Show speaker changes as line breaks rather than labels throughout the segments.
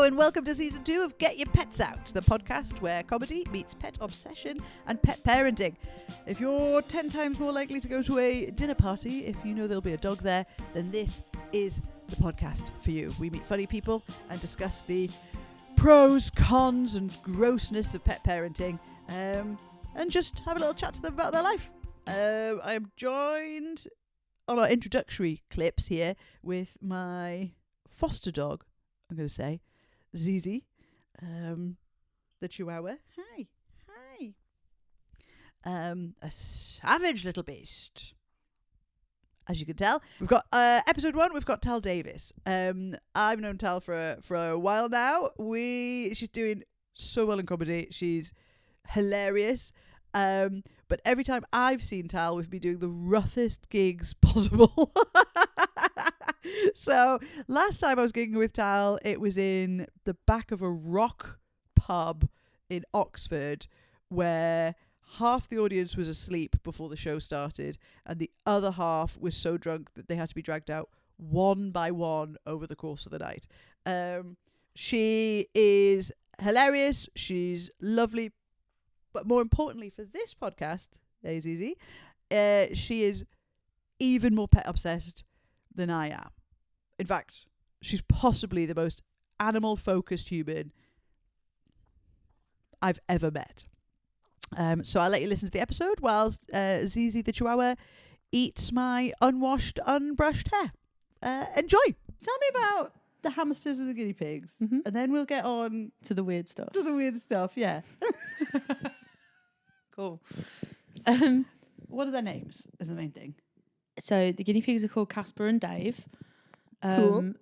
Hello and welcome to season 2 of Get Your Pets Out, the podcast where comedy meets pet obsession and pet parenting. If you're 10 times more likely to go to a dinner party if you know there'll be a dog there, then this is the podcast for you. We meet funny people and discuss the pros, cons and grossness of pet parenting and just have a little chat to them about their life. I'm joined on our introductory clips here with my foster dog, I'm going to say, Zizi, the Chihuahua. Hi. A savage little beast, as you can tell. We've got episode 1. We've got Tal Davies. I've known Tal for a while now. She's doing so well in comedy. She's hilarious. But every time I've seen Tal, we've been doing the roughest gigs possible. So last time I was gigging with Tal, it was in the back of a rock pub in Oxford where half the audience was asleep before the show started and the other half was so drunk that they had to be dragged out one by one over the course of the night. She is hilarious. She's lovely. But more importantly for this podcast, Zizi, she is even more pet obsessed than I am. In fact, she's possibly the most animal-focused human I've ever met. So I'll let you listen to the episode whilst Zizi the Chihuahua eats my unwashed, unbrushed hair. Enjoy! Tell me about the hamsters and the guinea pigs, and then we'll get on
to the weird stuff.
Yeah.
Cool.
What are their names is the main thing.
So the guinea pigs are called Casper and Dave.
Cool.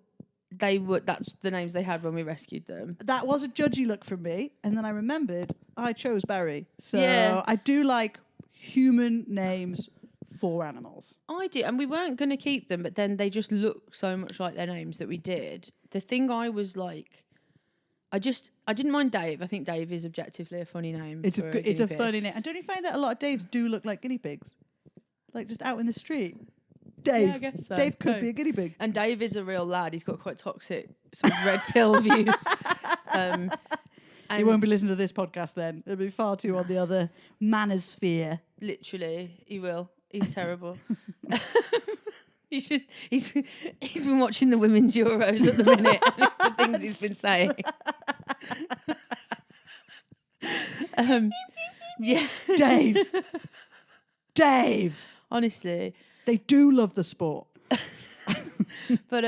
That's the names they had when we rescued them.
That was a judgy look from me, and then I remembered I chose Barry. So
yeah.
I do like human names for animals.
I do, and we weren't going to keep them, but then they just look so much like their names that we did. The thing I was like, I didn't mind Dave. I think Dave is objectively a funny name.
It's a funny name. And don't you find that a lot of Daves do look like guinea pigs? Like just out in the street. Dave.
Yeah, I guess so.
Dave could be a guinea pig.
And Dave is a real lad. He's got quite toxic sort of red pill views.
He won't be listening to this podcast then. It'll be far too on the other manosphere.
Literally, he will. He's terrible. He's been watching the women's Euros at the minute. The things he's been saying. Yeah,
Dave.
Honestly,
they do love the sport.
But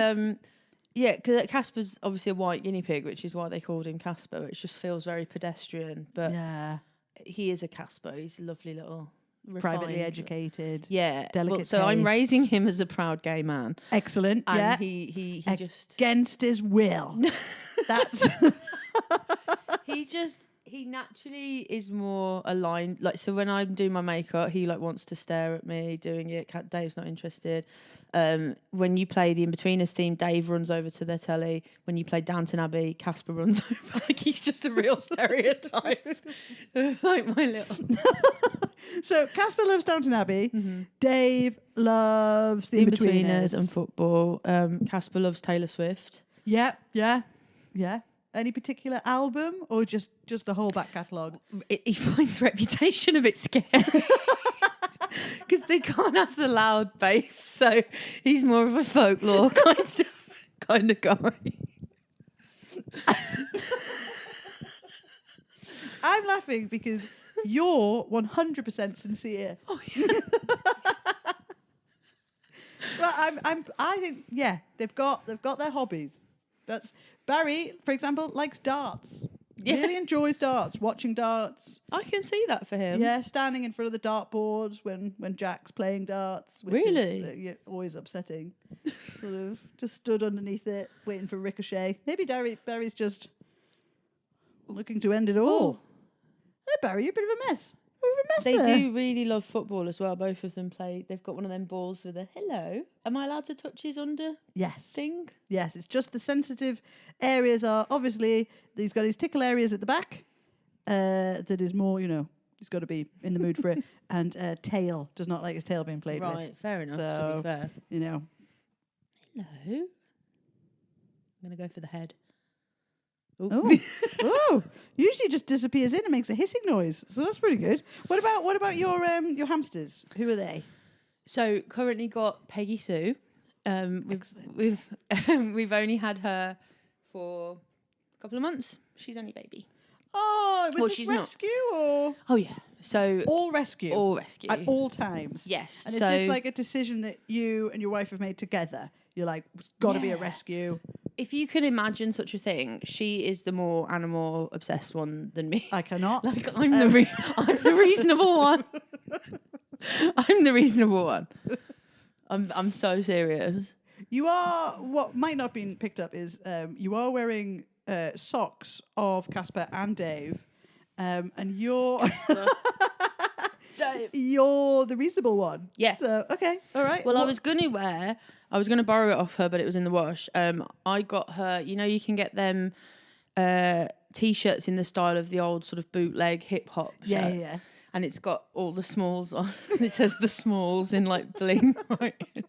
yeah, because Casper's obviously a white guinea pig, which is why they called him Casper. Which just feels very pedestrian. But yeah, he is a Casper. He's a lovely little. Refined,
privately educated,
delicate. So I'm raising him as a proud gay man.
Excellent.
And he just
against his will. That's
he naturally is more aligned. Like, so when I'm doing my makeup, he like wants to stare at me doing it. Dave's not interested. When you play the In-Betweeners theme, Dave runs over to their telly. When you play Downton Abbey, Casper runs over. Like, he's just a real stereotype. Like my little.
So Casper loves Downton Abbey. Mm-hmm. Dave loves the In-Betweeners
and football. Casper loves Taylor Swift.
Yeah. Any particular album or just the whole back catalogue?
He finds Reputation a bit scary because they can't have the loud bass, so he's more of a folklore kind of guy.
I'm laughing because you're 100% sincere.
Oh yeah.
Well, I think they've got their hobbies. That's Barry, for example, likes darts. Yeah. Really enjoys darts, watching darts.
I can see that for him.
Yeah, standing in front of the dartboard when Jack's playing darts. Which
really?
Is always upsetting. Sort of just stood underneath it, waiting for ricochet. Maybe Barry's just looking to end it all. Hey, Barry, you're a bit of a mess.
They do really love football as well. Both of them play. They've got one of them balls with a hello. Am I allowed to touch his under?
Yes.
Thing?
Yes. It's just the sensitive areas are obviously he's got his tickle areas at the back. That is more, he's got to be in the mood for it. And tail does not like his tail being played with.
Right. Fair enough.
So,
to be fair.
Hello.
I'm gonna go for the head.
Oh, oh! Usually just disappears in and makes a hissing noise. So that's pretty good. What about your hamsters? Who are they?
So currently got Peggy Sue. We've we've only had her for a couple of months. She's only a baby.
Oh, was
Well,
this
she's not.
rescue or
Oh yeah. So
all rescue?
all rescue
At all times.
Yes.
And is this like a decision that you and your wife have made together? You're like, it's got to be a rescue.
If you can imagine such a thing, she is the more animal obsessed one than me.
I cannot.
Like I'm the reasonable one. I'm the reasonable one. I'm so serious.
You are, what might not have been picked up is you are wearing socks of Casper and Dave, and you're
Dave.
You're the reasonable one.
Yeah.
So okay, all right.
Well, I was gonna borrow it off her, but it was in the wash. I got her. You know, you can get them t-shirts in the style of the old sort of bootleg hip hop.
Yeah,
shirts.
yeah.
And it's got all the smalls on. It says the smalls in like bling, right?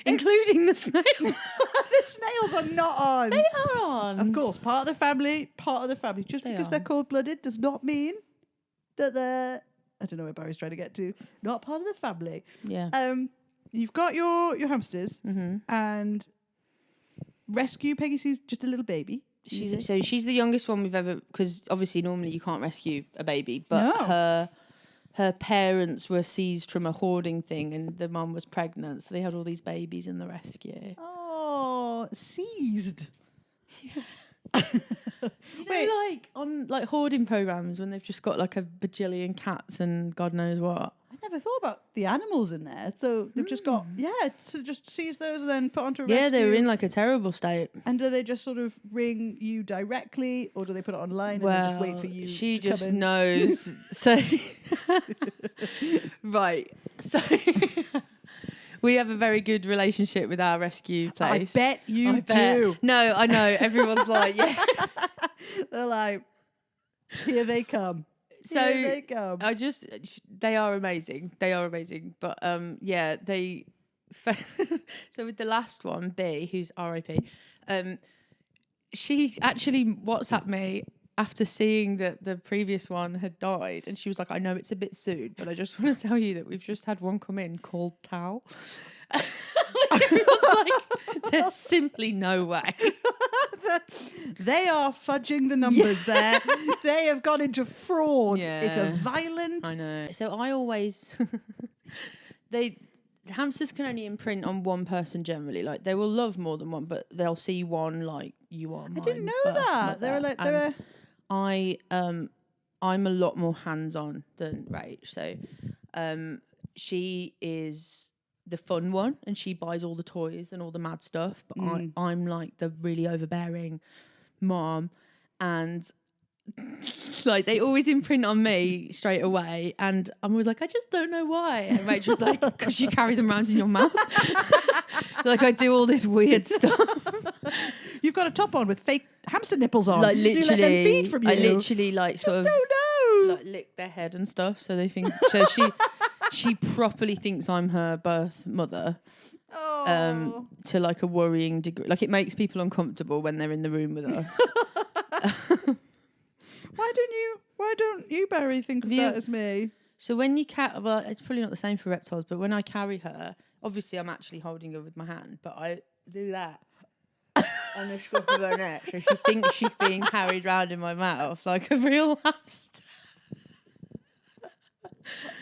Including the snails.
The snails are not on.
They are on.
Of course, part of the family. Just because they're cold-blooded does not mean that they're, I don't know where Barry's trying to get to, not part of the family.
Yeah.
You've got your hamsters and rescue Peggy Sue's just a little baby.
She's the youngest one we've ever, because obviously normally you can't rescue a baby, but her parents were seized from a hoarding thing, and the mum was pregnant, so they had all these babies in the rescue.
Oh, seized.
Yeah. You know, like on like hoarding programs when they've just got like a bajillion cats and God knows what.
I never thought about the animals in there. So they've just got, to just seize those and then put onto a rescue.
Yeah, they were in like a terrible state.
And do they just sort of ring you directly, or do they put it online and then just wait for you
she
to
just
come in?
knows. So, right. So, we have a very good relationship with our rescue place.
I bet you do.
No, I know. Everyone's like, yeah.
They're like, here they come.
So
here they come.
They are amazing. They are amazing. But yeah, they. So with the last one, B, who's R.I.P. She actually WhatsApped me after seeing that the previous one had died, and she was like, "I know it's a bit soon, but I just want to tell you that we've just had one come in called Tal." Which everyone's like, "There's simply no way."
They are fudging the numbers there. They have gone into fraud.
Yeah.
It's a violent.
I know. So I always hamsters can only imprint on one person generally. Like they will love more than one, but they'll see one like you are.
I didn't know that. They were like they were.
I'm a lot more hands-on than Rach. So she is the fun one, and she buys all the toys and all the mad stuff. But I'm like the really overbearing mom, and like they always imprint on me straight away, and I'm always like, I just don't know why. And Rachel's like, because you carry them around in your mouth. Like I do all this weird stuff.
You've got a top on with fake hamster nipples on.
Like literally,
you let them feed from you.
I literally like
just
sort of
don't know.
like lick their head and stuff, so they think. So she properly thinks I'm her birth mother.
Oh.
To like a worrying degree. Like it makes people uncomfortable when they're in the room with us.
Why don't you, Barry, think of that as me?
So when you well, it's probably not the same for reptiles, but when I carry her, obviously I'm actually holding her with my hand, but I do that on the scruff of her neck, so she thinks she's being carried around in my mouth like a real hamster.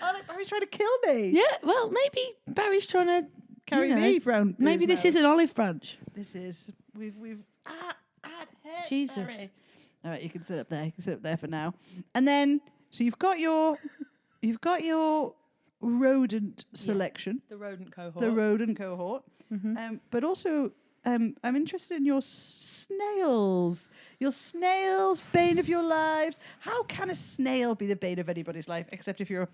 Oh, like Barry's trying to kill me.
Yeah, well, maybe Barry's trying to
carry me round.
Maybe this is an olive branch.
This is we've hurt
Jesus.
Barry. All right, you can sit up there. You can sit up there for now. And then, so you've got your rodent selection.
The rodent cohort.
The rodent cohort.
Mm-hmm.
But also, I'm interested in your snails. Your snails, bane of your lives. How can a snail be the bane of anybody's life, except if you're a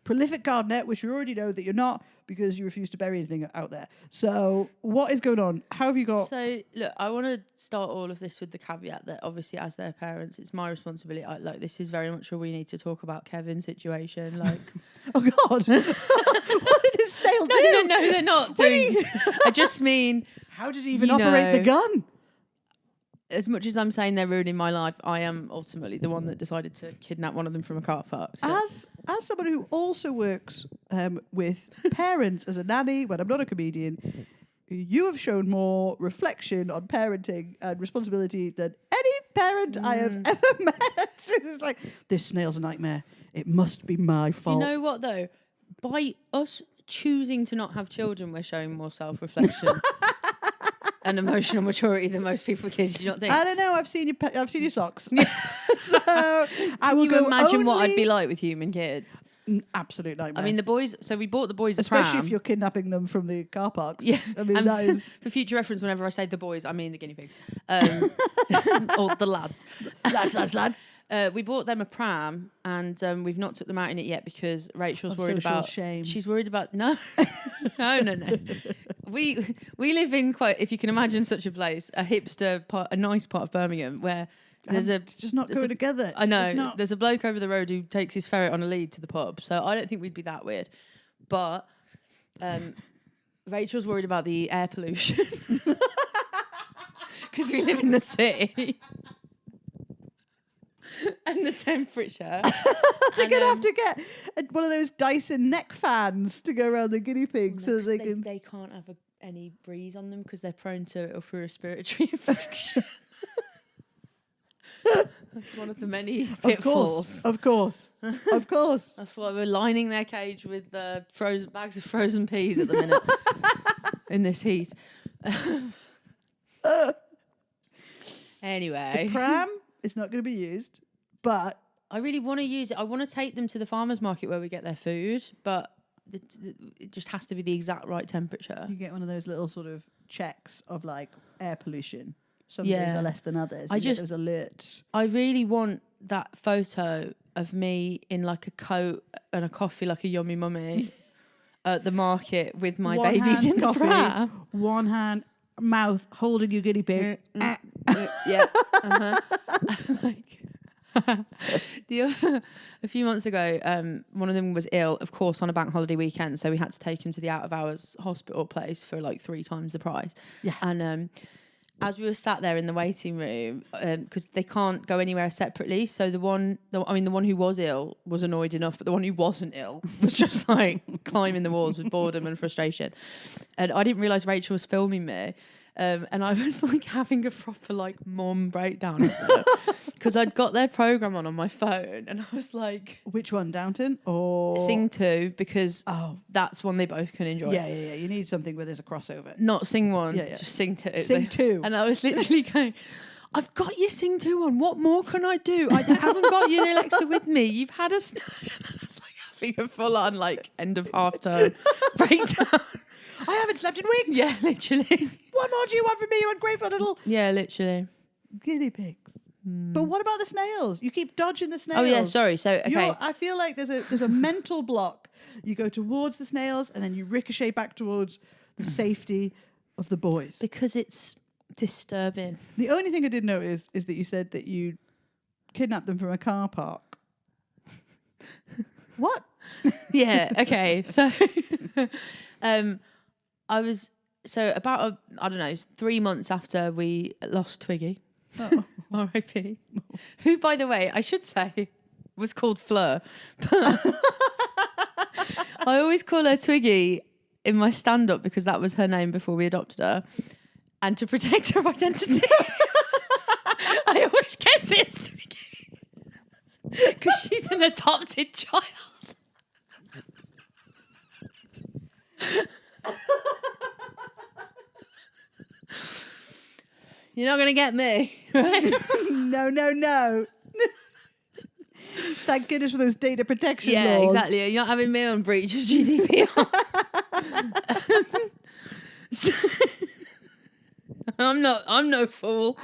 prolific gardener, which we already know that you're not because you refuse to bury anything out there. So what is going on? How have you got...
So, look, I want to start all of this with the caveat that obviously as their parents, it's my responsibility. This is very much a we need to talk about Kevin's situation. Like,
oh, God. What did this snail do?
No, they're not doing... I just mean...
How did he even operate the gun?
as much as I'm saying they're ruining my life, I am ultimately the one that decided to kidnap one of them from a car park. So.
As someone who also works with parents as a nanny, when I'm not a comedian, you have shown more reflection on parenting and responsibility than any parent I have ever met. It's like, this snail's a nightmare. It must be my fault.
You know what, though? By us choosing to not have children, we're showing more self-reflection and emotional maturity than most people kids. Do you not think?
I don't know. I've seen your socks. So I will
Can you imagine what I'd be like with human kids?
Absolute nightmare.
I mean, the boys. So we bought the boys a
especially
pram.
if you're kidnapping them from the car parks.
Yeah,
I mean that is
for future reference. Whenever I say the boys, I mean the guinea pigs, or the lads.
lads.
We bought them a pram, and we've not took them out in it yet because Rachel's
Of
worried
social
about.
shame.
She's worried about no. No. We live in quite, if you can imagine such a place, a hipster part, a nice part of Birmingham where.
It's just not going together.
I know. There's a bloke over the road who takes his ferret on a lead to the pub, so I don't think we'd be that weird. But Rachel's worried about the air pollution because we live in the city and the temperature.
They're going to have to get one of those Dyson neck fans to go around the guinea pigs so they can.
They can't have any breeze on them because they're prone to upper respiratory infection. That's one of the many pitfalls.
Of course.
That's why we're lining their cage with bags of frozen peas at the minute in this heat. Anyway.
The pram is not going to be used, but...
I really want to use it. I want to take them to the farmer's market where we get their food, but it just has to be the exact right temperature.
You get one of those little sort of checks of like air pollution. Some days are less than others. You get those alerts.
I really want that photo of me in like a coat and a coffee like a yummy mummy at the market with my babies in the pram.
One hand, mouth, holding your guinea pig.
Yeah. A few months ago, one of them was ill, of course, on a bank holiday weekend. So we had to take him to the out of hours hospital place for like 3 times the price.
Yeah.
And as we were sat there in the waiting room, because they can't go anywhere separately. So the one who was ill was annoyed enough, but the one who wasn't ill was just like climbing the walls with boredom and frustration. And I didn't realise Rachel was filming me. And I was like having a proper like mom breakdown because I'd got their program on my phone and I was like,
which one, Downton or
Sing 2, because that's one they both can enjoy.
Yeah. You need something where there's a crossover.
Not Sing 1, just Sing 2.
Sing 2.
And I was literally going, I've got your Sing 2 on. What more can I do? I haven't got your Alexa with me. You've had a snack. And I was like having a full on like end of half term breakdown.
I haven't slept in weeks.
Yeah, literally.
What more do you want from me, you ungrateful little...
Yeah, literally.
Guinea pigs. But what about the snails? You keep dodging the snails.
Oh, yeah, sorry. So, okay.
I feel like there's a mental block. You go towards the snails and then you ricochet back towards the safety of the boys.
Because it's disturbing.
The only thing I did notice is that you said that you kidnapped them from a car park. What?
Yeah, okay. So... about 3 months after we lost Twiggy, R.I.P., who, by the way, I should say, was called Fleur. But I always call her Twiggy in my stand-up because that was her name before we adopted her, and to protect her identity, I always kept it as Twiggy because she's an adopted child. You're not going to get me, right?
No. Thank goodness for those data protection laws.
Yeah, exactly. You're not having me on breach of GDPR. I'm no fool.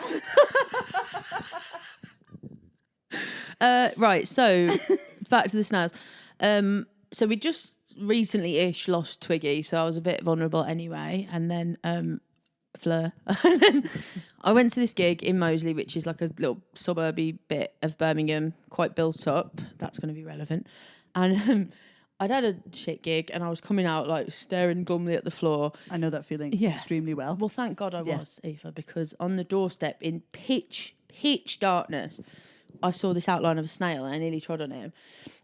Right, so back to the snails. So we just recently-ish lost Twiggy, so I was a bit vulnerable anyway. And then Fleur. And then I went to this gig in Moseley, which is like a little suburby bit of Birmingham, quite built up. That's going to be relevant. And I'd had a shit gig and I was coming out like staring glumly at the floor.
I know that feeling extremely well.
Well, thank God I was, Eva, because on the doorstep in pitch darkness, I saw this outline of a snail and I nearly trod on him.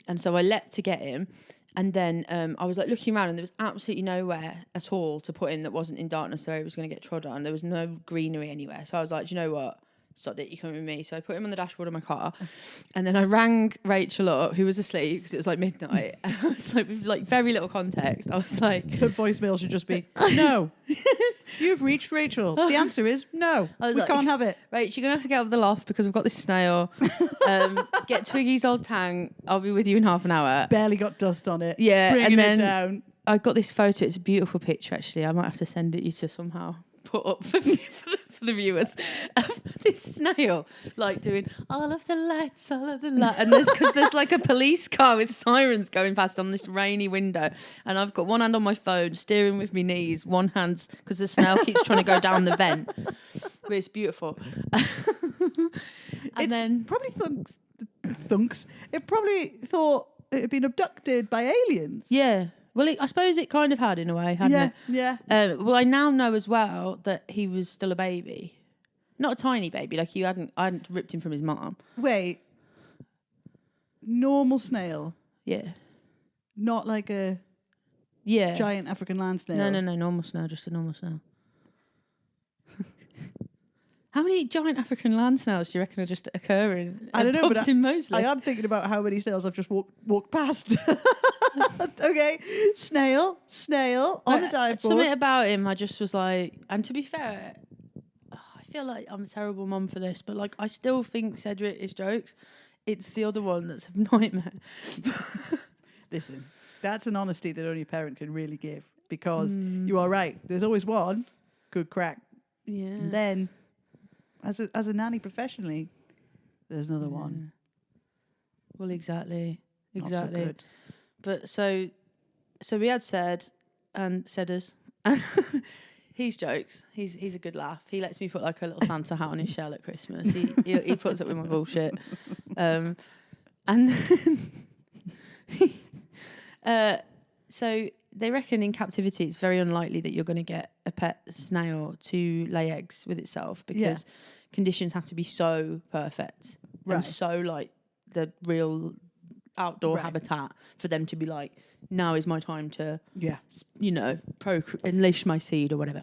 And so I leapt to get him. And then I was like looking around and there was absolutely nowhere at all to put him that wasn't in darkness so he was going to get trod on. There was no greenery anywhere. So I was like, do you know what? Sod it, you come with me. So I put him on the dashboard of my car, and then I rang Rachel up, who was asleep because it was like midnight, and I was like, with like very little context, I was like,
her voicemail should just be, no, you've reached Rachel. The answer is no, we can't have it.
Right, you're gonna have to get out of the loft because we've got this snail. Get Twiggy's old tank. I'll be with you in half an hour.
Barely got dust on it.
Yeah,
bringing
and then
it down.
I got this photo. It's a beautiful picture, actually. I might have to send it you to somehow put up for the viewers. This snail, like doing all of the lights, and there's like a police car with sirens going past on this rainy window, and I've got one hand on my phone, steering with my knees, one hand because the snail keeps trying to go down the vent. But it's beautiful. And then
probably thunks. It probably thought it had been abducted by aliens.
Yeah. Well, I suppose it kind of had in a way, hadn't it?
Yeah.
Well, I now know as well that he was still a baby. Not a tiny baby, like I hadn't ripped him from his mom.
Wait. Normal snail.
Yeah.
Not like a giant African land snail.
No, normal snail, just a normal snail. How many giant African land snails do you reckon are just occurring?
I don't know, but
I
am thinking about how many snails I've just walked past. Okay, snail on the dive board.
Something about him, I just was like, and to be fair, I feel like I'm a terrible mum for this, but like I still think Cedric is jokes. It's the other one that's a nightmare.
Listen, that's an honesty that only a parent can really give, because you are right. There's always one good crack.
Yeah.
And then, as a nanny professionally, there's another one.
Well, exactly.
Not so good.
But so we had Sedders. He's jokes. He's a good laugh. He lets me put like a little Santa hat on his shell at Christmas. He puts up with my bullshit. And then so they reckon in captivity it's very unlikely that you're going to get a pet snail to lay eggs with itself, because conditions have to be so perfect and so like the real outdoor habitat for them to be like, now is my time to unleash my seed or whatever.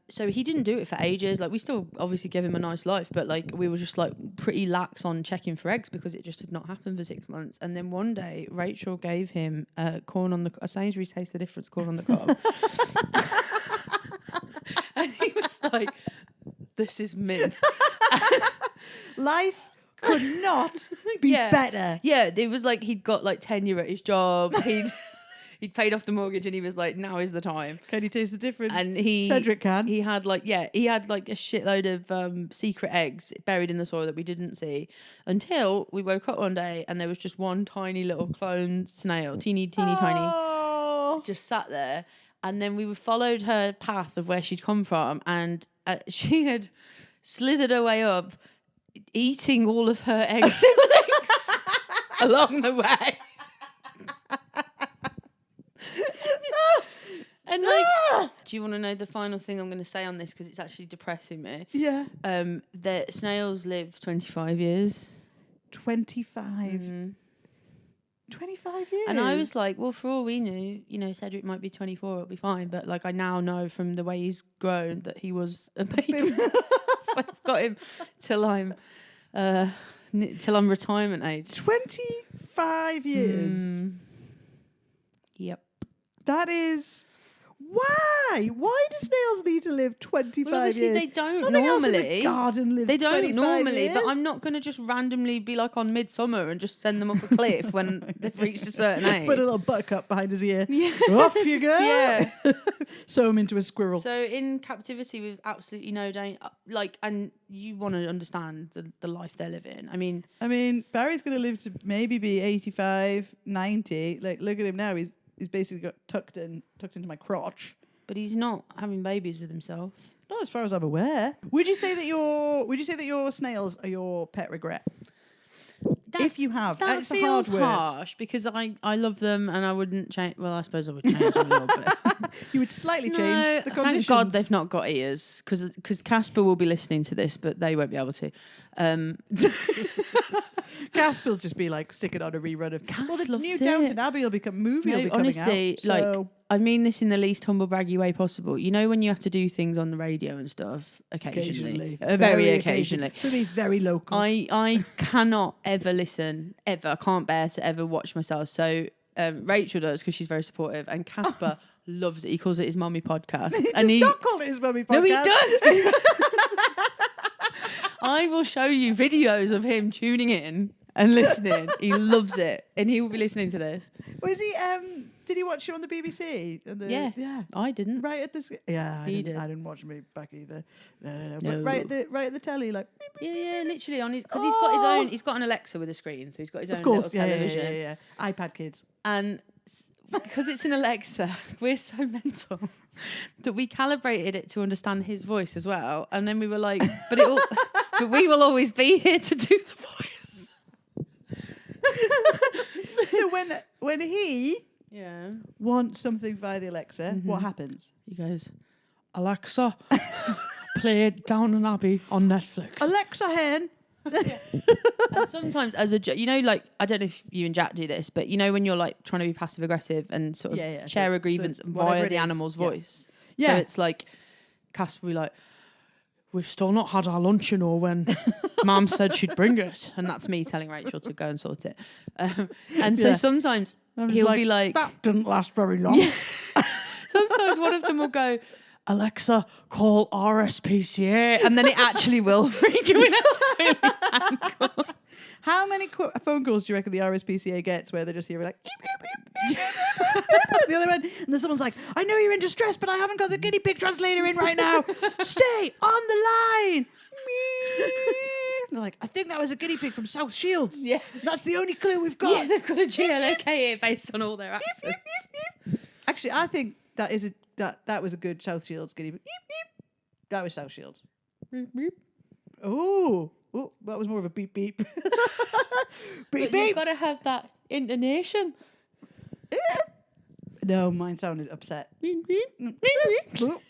So he didn't do it for ages. Like, we still obviously gave him a nice life, but like we were just like pretty lax on checking for eggs because it just had not happened for 6 months. And then one day Rachel gave him corn on a Sainsbury's Taste the Difference corn on the cob. And he was like, this is mint.
Life could not be better.
Yeah, it was like he'd got like tenure at his job. He'd paid off the mortgage, and he was like, "Now is the time."
Can you taste the difference?
And
Cedric can.
He had like a shitload of secret eggs buried in the soil that we didn't see until we woke up one day, and there was just one tiny little clone snail, teeny tiny, just sat there. And then we followed her path of where she'd come from, and she had slithered her way up, eating all of her egg siblings along the way. And like, do you want to know the final thing I'm going to say on this? Because it's actually depressing me.
Yeah.
The snails live 25 years.
25. 25 years.
And I was like, well, for all we knew, Cedric might be 24, it'll be fine. But like, I now know from the way he's grown that he was a baby. So I've got him till I'm retirement age.
25 years.
Yep.
That is... Why? Why do snails need to live 25
well, obviously
years?
they don't
Nothing
normally.
Else in the garden lives
they don't normally,
years.
but I'm not going to just randomly be like on midsummer and just send them up a cliff when they've reached a certain age.
Put a little buttercup behind his ear.
Yeah.
Off you go.
Yeah.
Sew him into a squirrel.
So in captivity with absolutely no danger, and you want to understand the life they're living. I mean,
Barry's going to live to maybe be 85, 90. Like, look at him now. He's basically got tucked into my crotch.
But he's not having babies with himself.
Not as far as I'm aware. Would you say that your snails are your pet regret? If you have,
that
it's a
feels
hard word.
harsh because I love them and I wouldn't change. Well, I suppose I would change a little bit.
You would slightly change the conditions.
Thank God they've not got ears because Casper will be listening to this, but they won't be able to.
Casper will just be like sticking on a rerun of.
Cass
Well, the
loves
new
it.
Downton Abbey will become movie. Will be coming
honestly,
out,
like
so.
I mean this in the least humble braggy way possible. You know when you have to do things on the radio and stuff occasionally, very occasionally.
To be very local.
I cannot ever listen ever. I can't bear to ever watch myself. So Rachel does because she's very supportive, and Casper loves it. He calls it his mummy podcast.
He does not call it his mummy podcast.
No, he does. I will show you videos of him tuning in and listening. He loves it, and he will be listening to this.
Was he? Did he watch you on the BBC?
Yeah. I didn't.
Right at the. Yeah,
He did.
I didn't watch me back either. No.
No.
But right at the telly, like.
Yeah, literally on his because he's got his own. He's got an Alexa with a screen, so he's got his own little television.
Yeah. iPad kids.
And because it's an Alexa, we're so mental that we calibrated it to understand his voice as well. And then we were like, but we will always be here to do the voice.
So when he
Yeah.
wants something via the Alexa, what happens?
He goes, Alexa, play Downton Abbey on Netflix.
Alexa hen.
And sometimes as a you know, like I don't know if you and Jack do this, but you know when you're like trying to be passive aggressive and sort of share a grievance via the animal's voice.
Yeah.
So it's like Cass will be like, we've still not had our lunch, you know, when Mum said she'd bring it, and that's me telling Rachel to go and sort it. And so sometimes he'll be like,
that didn't last very long.
Yeah. Sometimes one of them will go, Alexa, call RSPCA, and then it actually will ring when it's really angle.
How many phone calls do you reckon the RSPCA gets where they just hear like beep, beep, beep, beep, beep, beep, the other end, and then someone's like, I know you're in distress, but I haven't got the guinea pig translator in right now. Stay on the line. And they're like, I think that was a guinea pig from South Shields.
Yeah.
That's the only clue we've got.
Yeah, they've got a GLOK here based on all their accents.
Actually, I think that is that was a good South Shields guinea pig. Beep, beep. That was South Shields.
Beep, beep.
Oh, that was more of a beep beep. Beep
But
beep.
you've got to have that intonation.
No, mine sounded upset.
Beep, beep.
Oh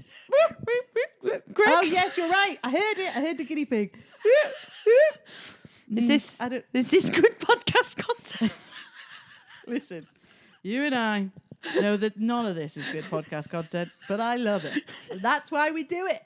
yes, you're right. I heard it. I heard the guinea pig.
Is this good podcast content?
Listen, you and I know that none of this is good podcast content, but I love it. And that's why we do it.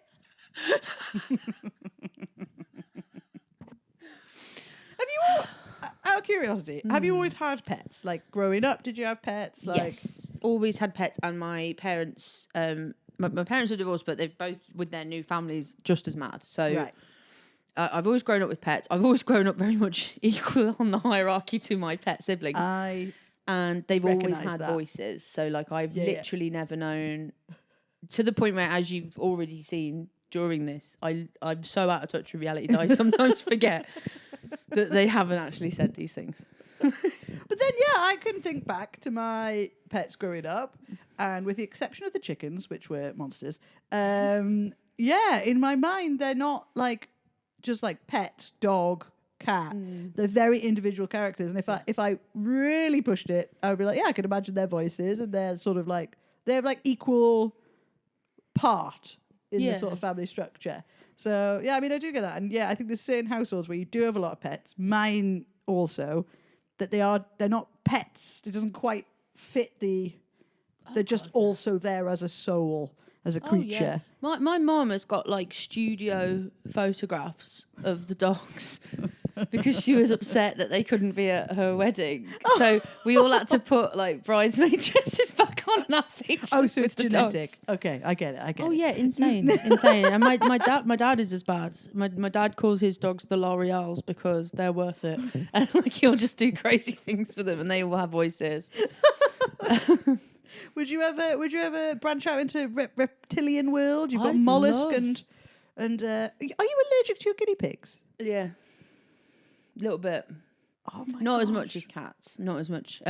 Out of curiosity, have you always had pets? Like growing up, did you have pets? Like,
Yes, always had pets, and my parents, my parents are divorced, but they're both with their new families just as mad. So
right.
I've always grown up with pets. I've always grown up very much equal on the hierarchy to my pet siblings, and they've always had voices. So like I've literally never known, to the point where, as you've already seen during this, I'm so out of touch with reality that I sometimes forget that they haven't actually said these things.
But then, I can think back to my pets growing up, and with the exception of the chickens, which were monsters, in my mind, they're not like just like pet, dog, cat. They're very individual characters, and if I really pushed it, I would be like, I can imagine their voices, and they're sort of like they have like equal part in the sort of family structure. So I mean, I do get that, and I think there's certain households where you do have a lot of pets. Mine also, that they're not pets. It doesn't quite fit the. They're just also there as a soul, as a creature.
Yeah. My mum has got like studio photographs of the dogs because she was upset that they couldn't be at her wedding. So we all had to put like bridesmaid dresses back on and have pictures.
Oh, so it's genetic.
Dogs.
Okay, I get it.
Oh yeah, insane. And my dad is as bad. My dad calls his dogs the L'Oreals because they're worth it, and like he'll just do crazy things for them, and they all have voices.
Would you ever branch out into reptilian world? You've got mollusk and are you allergic to your guinea pigs?
Yeah, a little bit.
Oh my!
Not as much as cats. Not as much.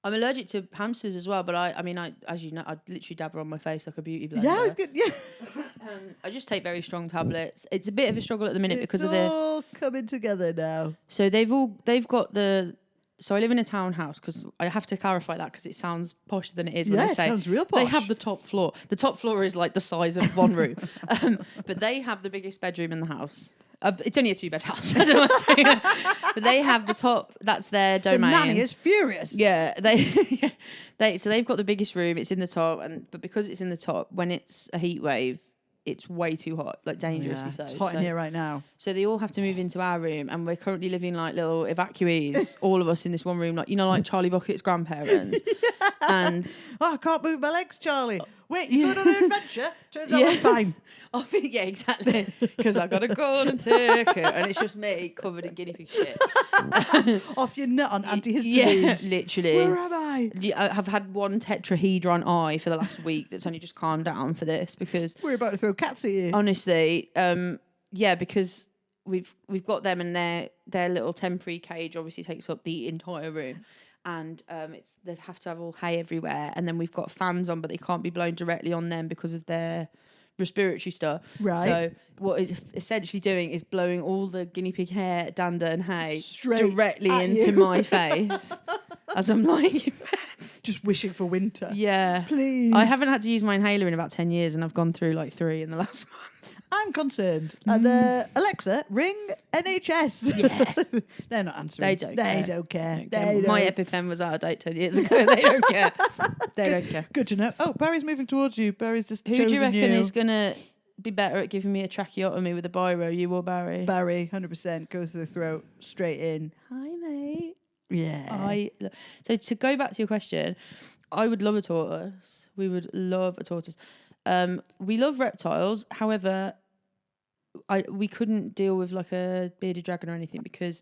I'm allergic to hamsters as well, but I mean, as you know, I literally dab her on my face like a beauty blender.
Yeah, it's good. Yeah,
I just take very strong tablets. It's a bit of a struggle at the minute because of
it's
the.
all coming together now.
So they've got the. So I live in a townhouse because I have to clarify that because it sounds posher than it is when I say
it sounds real posh.
they have the top floor. The top floor is like the size of one room, but they have the biggest bedroom in the house. It's only a 2-bed house. I don't know what I'm saying. But they have the top. That's their domain.
The nanny is furious.
Yeah, so they've got the biggest room. It's in the top, but because it's in the top, when it's a heat wave, it's way too hot, like dangerously so.
It's hot in here right now.
So they all have to move into our room, and we're currently living like little evacuees, all of us in this one room, like like Charlie Bucket's grandparents. And
I can't move my legs, Charlie. Wait, you going on an adventure? Turns out I'm fine.
Yeah, exactly. Because I got a golden ticket, and it's just me covered in guinea pig shit.
Off your nut on antihistamines.
Yeah, literally.
Where am I?
I have had one tetrahedron eye for the last week that's only just calmed down for this because
we're about to throw cats at you.
Honestly, because we've got them and their little temporary cage obviously takes up the entire room. And they have to have all hay everywhere, and then we've got fans on, but they can't be blown directly on them because of their respiratory stuff.
Right.
So what it's essentially doing is blowing all the guinea pig hair, dander, and hay
straight
directly into my face as I'm lying in bed,
just wishing for winter.
Yeah,
please.
I haven't had to use my inhaler in about 10 years, and I've gone through like 3 in the last month.
I'm concerned. And Alexa, ring NHS.
Yeah.
They're not answering.
They don't care. My EpiPen was out of date 10 years ago. They don't care. They don't care.
Good to know. Oh, Barry's moving towards you. Barry's just
Who do you reckon is going to be better at giving me a tracheotomy with a biro, you or Barry?
Barry, 100%. Goes to the throat, straight in.
Hi, mate.
Yeah.
So to go back to your question, I would love a tortoise. We would love a tortoise. We love reptiles. However, we couldn't deal with like a bearded dragon or anything because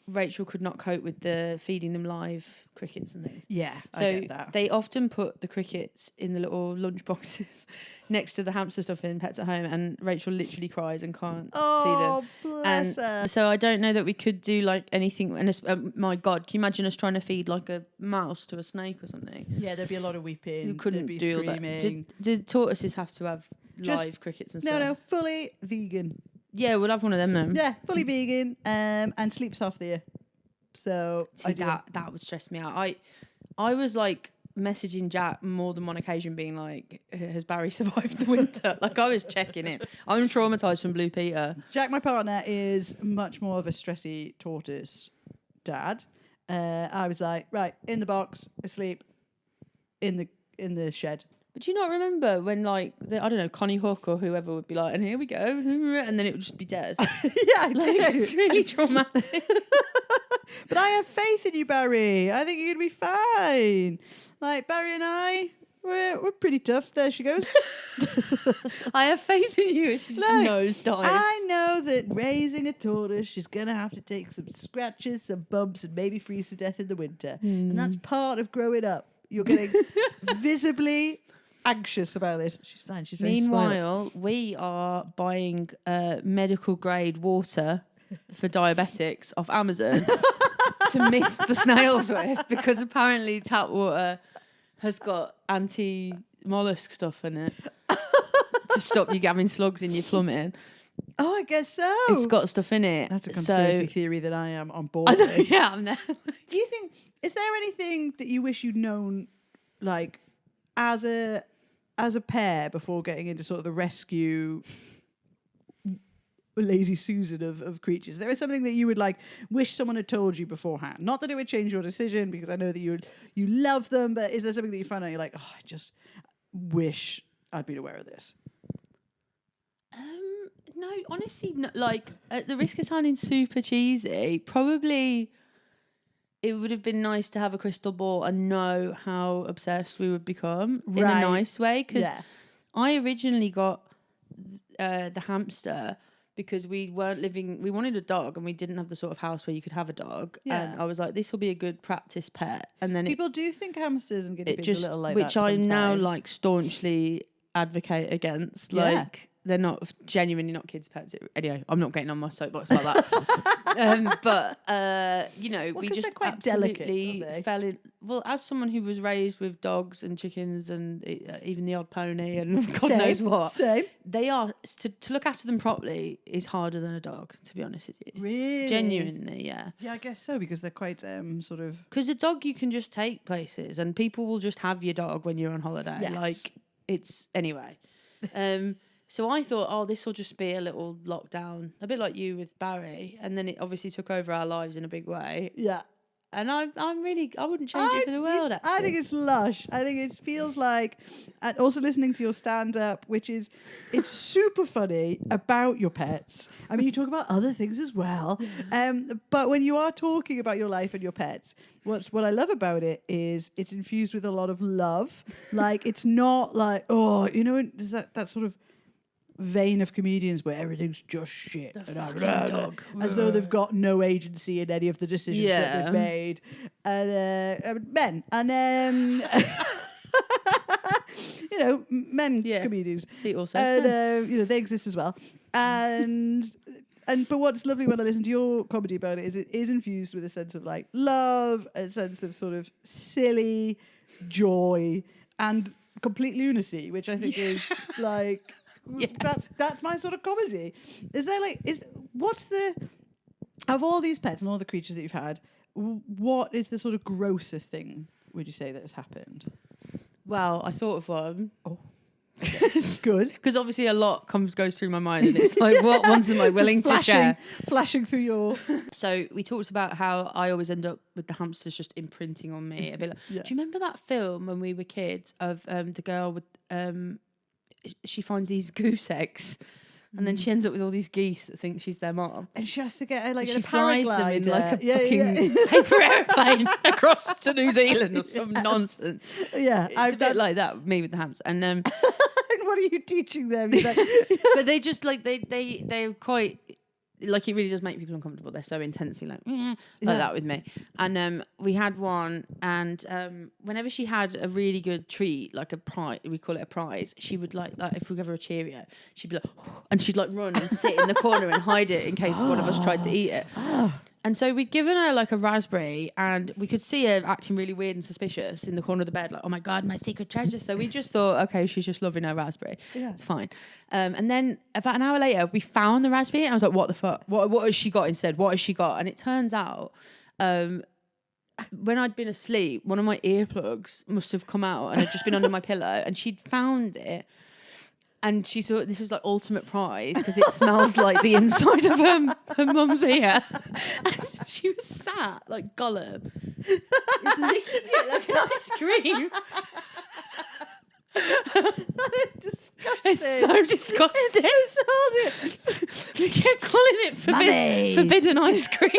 Rachel could not cope with the feeding them live crickets and things.
Yeah,
so
I get that.
They often put the crickets in the little lunch boxes next to the hamster stuff in Pets at Home, and Rachel literally cries and can't see them.
Oh, bless her.
So I don't know that we could do like anything. And my God, can you imagine us trying to feed like a mouse to a snake or something?
Yeah, there'd be a lot of weeping.
You couldn't
be
do
screaming.
that. Did tortoises have to have live crickets and stuff?
No, fully vegan.
Yeah, we'll have one of them then.
Yeah, fully vegan, and sleeps half the year. So
that would stress me out. I was like messaging Jack more than one occasion being like, has Barry survived the winter? Like I was checking it. I'm traumatized from Blue Peter.
Jack, my partner, is much more of a stressy tortoise dad. I was like, right, in the box, asleep, in the shed.
But do you not remember when, like, I don't know, Connie Hook or whoever would be like, and here we go, and then it would just be dead?
Yeah, I
like,
did.
It's really traumatic.
But I have faith in you, Barry. I think you're going to be fine. Like, Barry and I, we're pretty tough. There she goes.
I have faith in you. She just nosedives.
I know that raising a tortoise, she's going to have to take some scratches, some bumps, and maybe freeze to death in the winter. And that's part of growing up. You're getting visibly anxious about this. She's fine. She's very
Meanwhile, we are buying medical grade water for diabetics off Amazon to mist the snails with, because apparently tap water has got anti-mollusk stuff in it to stop you having slugs in your plumbing.
Oh, I guess so.
It's got stuff in it.
That's a conspiracy theory that I am on board with.
Yeah, I'm there.
Do you think, is there anything that you wish you'd known, like, as a pair before getting into sort of the rescue lazy Susan of creatures? There is something that you would like wish someone had told you beforehand. Not that it would change your decision, because I know that you love them, but is there something that you find out you're like, oh, I just wish I'd been aware of this?
No, honestly, no, like, at the risk of sounding super cheesy, probably it would have been nice to have a crystal ball and know how obsessed we would become in a nice way. Because I originally got the hamster because we wanted a dog and we didn't have the sort of house where you could have a dog. Yeah. And I was like, this will be a good practice pet. And then
people do think hamsters and guinea pigs are a little like
which
that
I
sometimes.
now like staunchly advocate against. Like, they're not genuinely not kids' pets. Anyway, I'm not getting on my soapbox about that. But you know, we just
quite
absolutely
delicate,
fell in. Well, as someone who was raised with dogs and chickens and even the odd pony and God knows what, they are to look after them properly is harder than a dog. To be honest with you,
really,
genuinely, yeah.
Yeah, I guess so, because they're quite sort of.
Because a dog you can just take places, and people will just have your dog when you're on holiday.
Yes.
Like it's anyway. So I thought, oh, this will just be a little lockdown, a bit like you with Barry, and then it obviously took over our lives in a big way.
Yeah.
And I wouldn't change it for the world. Actually.
I think it's lush. I think it feels like, and also listening to your stand-up, which is, it's super funny about your pets. I mean, you talk about other things as well. But when you are talking about your life and your pets, what I love about it is it's infused with a lot of love. Like, it's not like, oh, you know, there's that sort of vein of comedians where everything's just shit
dog.
as though they've got no agency in any of the decisions that they've made, men and you know, men comedians,
see also,
and you know, they exist as well, and but what's lovely when I listen to your comedy about it is it is infused with a sense of like love, a sense of sort of silly joy and complete lunacy, which I think is like. Yeah. That's my sort of comedy. Is there like what's the of all these pets and all the creatures that you've had, what is the sort of grossest thing would you say that has happened?
Well, I thought of one.
Oh, good,
because obviously a lot goes through my mind, and it's like, what ones am I willing to share?
Flashing through your.
So we talked about how I always end up with the hamsters just imprinting on me a bit. Like, do you remember that film when we were kids of the girl with she finds these goose eggs, and then she ends up with all these geese that think she's their mom,
and she has to get like
she flies them in like a
fucking
paper airplane across to New Zealand or some nonsense.
Yeah,
it's a bit like that with me with the hamster. And
and what are you teaching them? Like,
but they just like they're quite. Like, it really does make people uncomfortable. They're so intensely like that with me. And we had one, and whenever she had a really good treat, like a prize, we call it a prize, she would like if we give her a Cheerio, she'd be like, and she'd like run and sit in the corner and hide it in case one of us tried to eat it. And so we'd given her like a raspberry, and we could see her acting really weird and suspicious in the corner of the bed, like, oh my God, my secret treasure. So we just thought, okay, she's just loving her raspberry. Yeah. It's fine. And then about an hour later, we found the raspberry, and I was like, what the fuck? What has she got instead? What has she got? And it turns out, when I'd been asleep, one of my earplugs must have come out and had just been under my pillow, and she'd found it. And she thought this was like ultimate prize because it smells like the inside of her mum's ear. And she was sat like Gollum, licking it like an ice cream.
That is disgusting.
It's so disgusting.
It's so
We kept calling it forbidden ice cream.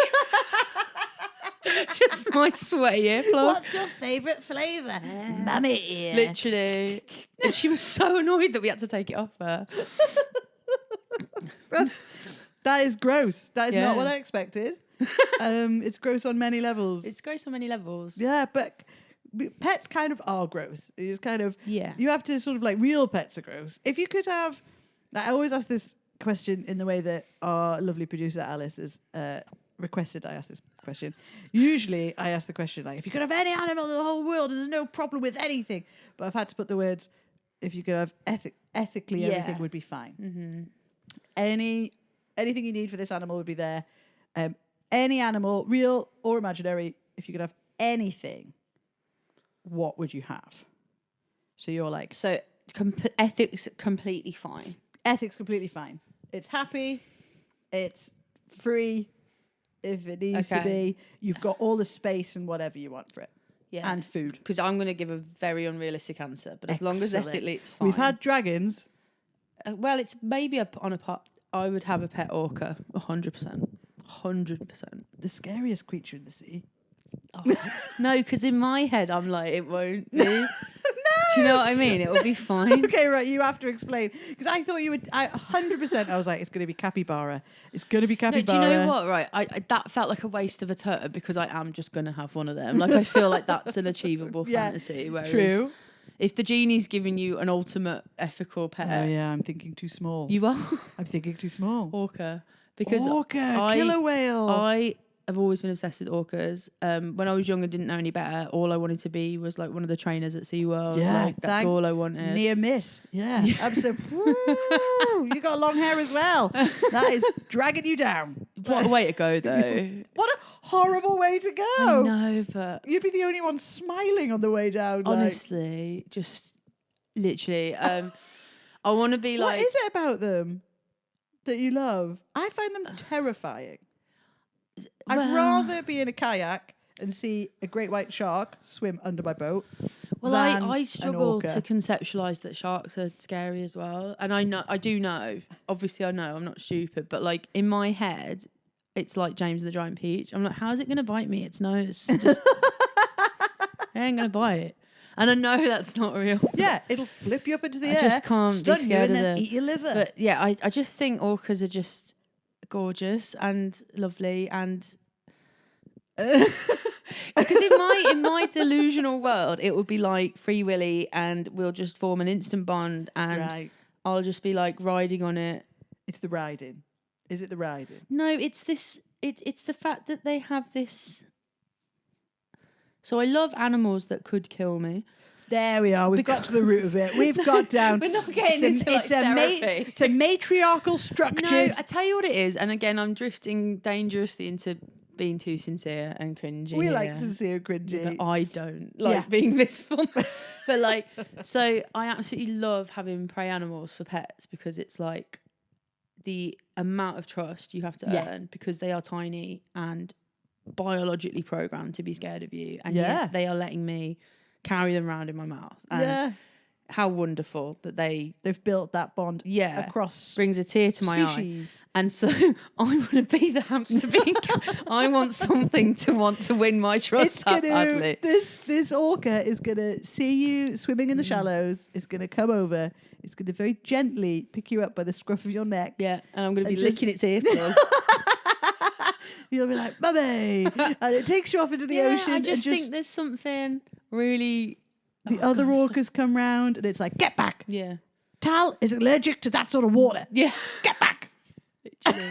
Just my sweaty earplug.
What's your favourite flavour? Mummy ear.
Literally. And she was so annoyed that we had to take it off her.
That is gross. That is not what I expected. It's gross on many levels.
It's gross on many levels.
Yeah, but pets kind of are gross. It's kind of,
yeah.
You have to sort of like, real pets are gross. If you could have, I always ask this question in the way that our lovely producer Alice has requested I ask this question. Usually I ask the question like, if you could have any animal in the whole world and there's no problem with anything, but I've had to put the words, if you could have ethically everything would be fine. Mm-hmm. Anything you need for this animal would be there. Any animal, real or imaginary, if you could have anything, what would you have? So you're like,
so ethics completely fine.
Ethics completely fine. It's happy. It's free. If it needs to be, you've got all the space and whatever you want for it. Yeah. And food.
Because I'm going to give a very unrealistic answer, but as long as ethically it's fine.
We've had dragons.
Well, it's maybe on a pot. I would have a pet orca, 100%. 100%.
The scariest creature in the sea.
Oh, no, because in my head, I'm like, it won't be. No. Do you know what I mean? It will be fine.
Okay, right. You have to explain. Because I thought you would, 100%, I was like, it's going to be capybara. It's going to be capybara.
No, do you know what, right? I that felt like a waste of a turd because I am just going to have one of them. Like, I feel like that's an achievable fantasy. Whereas
true.
If the genie's giving you an ultimate ethical pet,
Oh yeah, I'm thinking too small.
you are
I'm thinking too small.
orca. Because
Orca, killer whale.
I have always been obsessed with orcas. When I was young and didn't know any better, all I wanted to be was like one of the trainers at SeaWorld.
Yeah,
like, that's all I wanted.
Near miss. Yeah. Absolutely. You got long hair as well. That is dragging you down.
What a way to go, though.
What a horrible way to go.
I know, but
You'd be the only one smiling on the way down.
honestly, just literally, I want to be
What
like.
is it about them that you love? I find them terrifying. I'd
Well-
rather be in a kayak and see a great white shark swim under my boat.
Well,
than
I
an
struggle
orca.
to conceptualise that sharks are scary as well, and I do know. Obviously, I know I'm not stupid, but like in my head, it's like James and the Giant Peach. I'm like, how's it going to bite me? Its nose. Just, it ain't going to bite. And I know that's not real.
Yeah, it'll flip you up into the
I
air,
just can't be
stun you,
scared
and
of
then
them.
eat your liver.
But yeah, I just think orcas are just gorgeous and lovely and. Because in my delusional world, it would be like Free Willy, and we'll just form an instant bond, and
right.
I'll just be like riding on it.
It's the riding. Is it the riding?
No, it's this. It's the fact that they have this. So I love animals that could kill me.
There we are. We've got to the root of it. We've got down.
We're not getting into like therapy.
It's a matriarchal structure.
No, I tell you what it is, and again, I'm drifting dangerously into being too sincere and cringy.
We
here.
like sincere cringy.
But I don't like
Yeah.
being this fun. But like, so I absolutely love having prey animals for pets because it's like the amount of trust you have to
Yeah.
earn because they are tiny and biologically programmed to be scared of you, and
Yeah.
yet they are letting me carry them around in my mouth. And
Yeah.
how wonderful that
They've built that bond across
brings a tear to my eye.
species.
And so I want to be the hamster being. I want something to want to win my trust.
It's gonna
badly.
this orca is gonna see you swimming in the shallows. It's gonna come over. It's gonna very gently pick you up by the scruff of your neck.
Yeah, and I'm going to be
And just-
licking its earplug.
You'll be like, "Mummy," and it takes you off into the ocean.
I
and
just think there's something really.
the other orcas come round, and it's like, "Get back!
Yeah.
Tal is allergic to that sort of water.
Yeah.
Get back!"
Literally.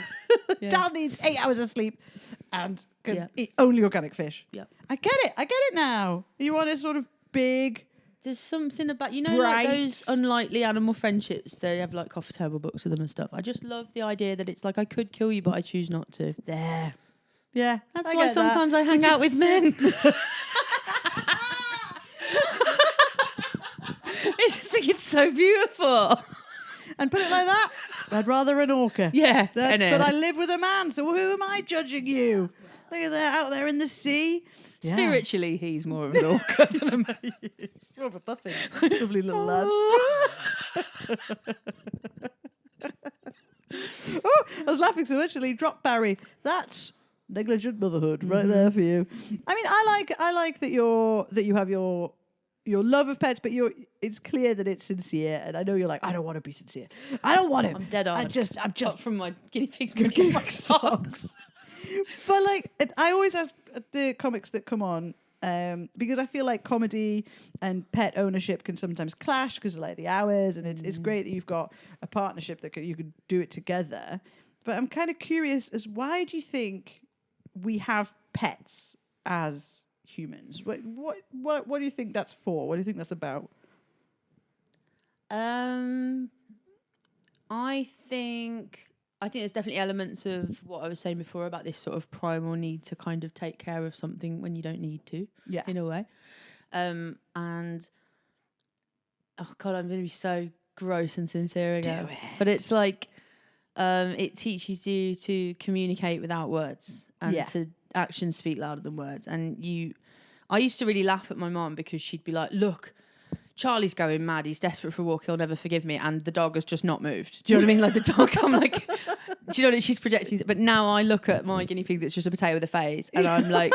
Yeah.
Tal needs 8 hours of sleep and can
Yeah.
eat only organic fish.
Yeah.
I get it now. You want a sort of big.
There's something about, like
Bright.
those unlikely animal friendships. They have like coffee table books with them and stuff. I just love the idea that it's like I could kill you, but I choose not to.
There. Yeah.
That's
I
why
get that.
sometimes I hang
We
out
just
with
sit-
men. I just think it's so beautiful.
And put it like that. I'd rather an orca.
Yeah,
But
innit?
I live with a man, so who am I judging you? Look at that out there in the sea. Yeah.
Spiritually, he's more of an orca than a man.
More of a puffin. Lovely little lad. Oh, I was laughing so much, he dropped Barry. That's negligent motherhood right there for you. I mean, I like that you have your love of pets, but it's clear that it's sincere. And I know you're like, I don't want to be sincere. I don't want to.
I'm dead on.
I'm just
Apart from my guinea pigs
Guinea
being in my
pig
socks.
But like, I always ask the comics that come on, because I feel like comedy and pet ownership can sometimes clash because of like the hours, and it's great that you've got a partnership that you can do it together. But I'm kind of curious as why do you think we have pets as humans? What do you think that's for? What do you think that's about?
I think there's definitely elements of what I was saying before about this sort of primal need to kind of take care of something when you don't need to,
Yeah.
in a way. And oh God, I'm going to be so gross and sincere again.
Do it.
But it's like it teaches you to communicate without words and
Yeah.
to actions speak louder than words. And I used to really laugh at my mum because she'd be like, "Look, Charlie's going mad. He's desperate for a walk. He'll never forgive me." And the dog has just not moved. Do you know what I mean? Like the dog, I'm like, do you know what she's projecting? But now I look at my guinea pig that's just a potato with a face, and I'm like,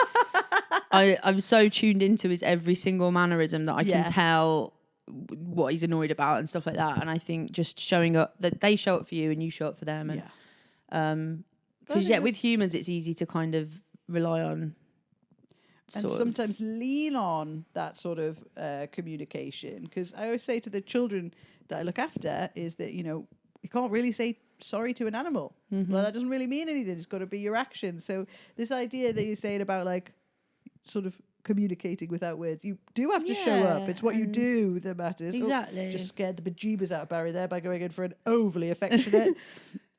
I'm so tuned into his every single mannerism that I
Yeah.
can tell what he's annoyed about and stuff like that. And I think just showing up, that they show up for you and you show up for them. And because with humans, it's easy to kind of rely on.
and sometimes lean on that sort of communication. Because I always say to the children that I look after is that, you know, you can't really say sorry to an animal. Well, that doesn't really mean anything. It's got to be your action. So this idea that you're saying about like sort of communicating without words, you do have to show up. It's what you do that matters.
Exactly.
Oh, just scared the bejeebers out of Barry there by going in for an overly affectionate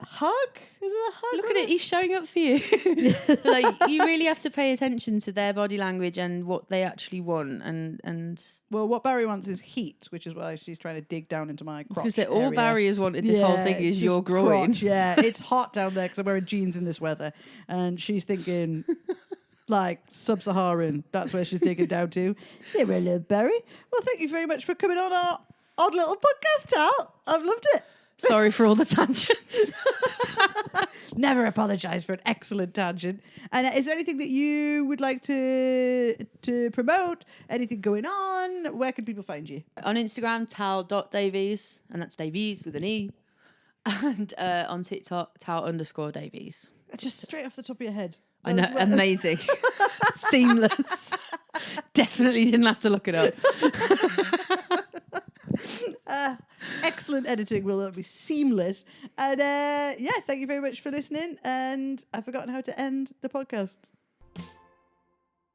hug. Is it a hug?
Look at it, he's showing up for you. Like, you really have to pay attention to their body language and what they actually want. And
well, what Barry wants is heat, which is why she's trying to dig down into my crotch.
Because all Barry has wanted this whole thing is your groin.
Crotch, yeah, it's hot down there because I'm wearing jeans in this weather, and she's thinking like sub-Saharan. That's where she's digging down to. Yeah, well, Barry. Well, thank you very much for coming on our odd little podcast, Tal. I've loved it.
Sorry for all the tangents.
Never apologise for an excellent tangent. And is there anything that you would like to promote? Anything going on? Where can people find you?
On Instagram, tal.davies, and that's Davies with an E. And on TikTok, tal_Davies.
Just straight off the top of your head.
I know, amazing. Seamless. Definitely didn't have to look it up.
Excellent editing will be seamless. And yeah, thank you very much for listening. And I've forgotten how to end the podcast.